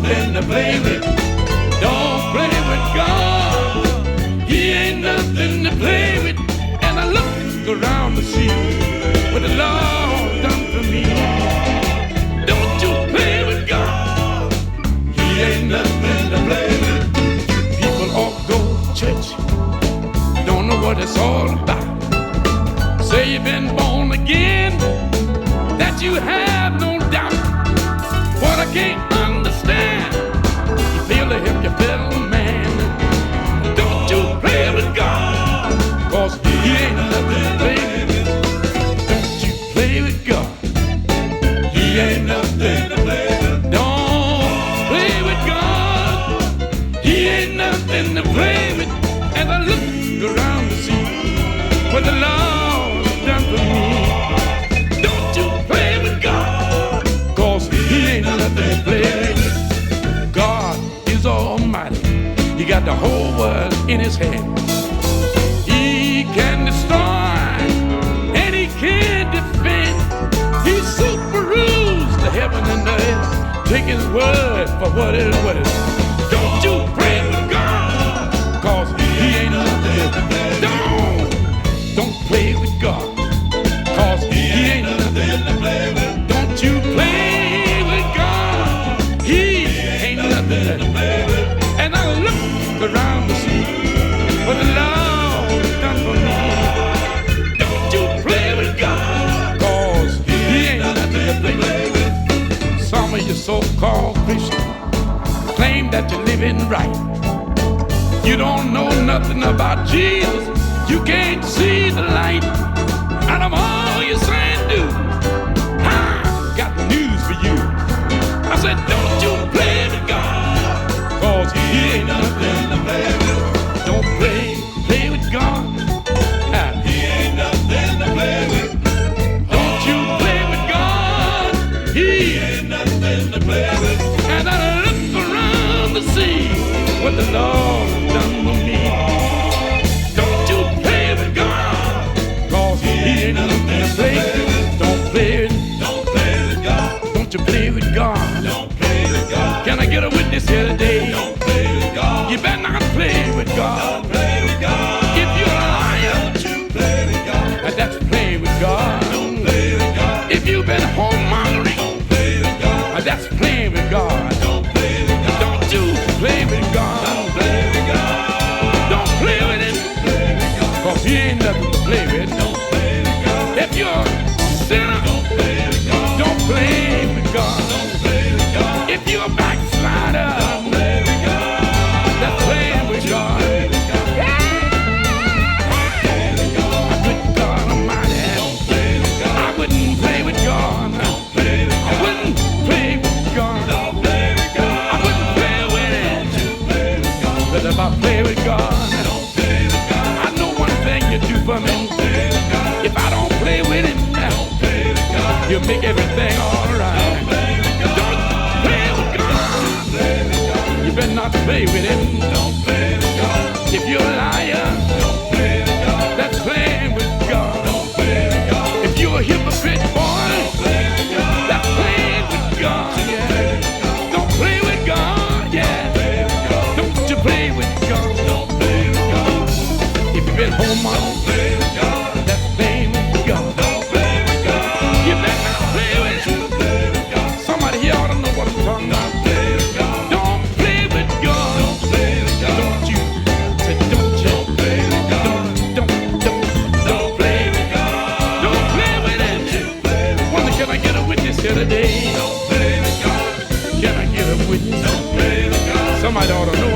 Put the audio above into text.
nothing to play with. Don't play with God. He ain't nothing to play with. And I look around to see what the Lord done for me. Don't you play with God. He ain't nothing to play with. People all go to church, don't know what it's all about. Say you've been born again, that you have no doubt. What I can't understand, you feel to help your fellow man. Don't you play with God, cause he ain't nothing to play with. Don't you play with God, he ain't nothing to play with. Don't play with God, he ain't nothing to play with. And I look around to see what the Lord has done for me. Don't you play with God, cause he ain't nothing to play with. God is almighty, he got the whole world in his hands. He can destroy and he can defend. He super rules the heaven and the earth. Take his word for what it was. Don't you pray with God, cause he ain't nothing to play with. Don't play with God, cause he ain't nothing to play with. Don't you play with God, he ain't nothing to play with. And I look around to see what the Lord has done for me. Don't you play with God, cause he ain't nothing to play with. Some of you so-called Christians claim that you're living right. You don't know nothing about Jesus, you can't see the light. Out of all you say and do, I got news for you. I said, don't you play with God, cause he ain't nothing to play with. Don't play with God, he ain't nothing to play with. Don't you play with God, he ain't nothing to play with. And I look around to see what the Lord done for me. Don't you play with God, cause he ain't nothing to play with. Don't play with God. Don't you play with God. Don't play with God. Can I get a witness here today? Don't play with God. You better not play with God. Don't play with God. If you're a liar, don't you play with God. That's playing with God. Don't play with God. If you've been homongering, don't play with God. That's playing with God. Don't play with God. Don't you play with God. Don't play with God. Don't play with him, cause he ain't nothing to play with. Don't play with God. If you're a sinner, don't play with God. Don't play with God. Don't play with God. If you're a backslider, don't play with God. That's playing with God. Good God Almighty, I wouldn't play with God. I wouldn't play with God. I wouldn't play with him. But if I play with God, I know one thing you do for me. If I don't play with him, you make everything alright. Don't play with God. You better not play with him. If you're a liar, that's playing with God. If you're a hypocrite, boy, that's playing with God. Yeah. Don't play with God. Yeah. Don't you play with God. If you've been home alone, that's playing with God. You better not play with him. Somebody here ought to know what I'm talking about. Don't play with God. Don't you say, don't you play with God. Don't play with God. Don't play with him. Wonder, can I get a witness here today? Can I get a witness? Somebody ought to know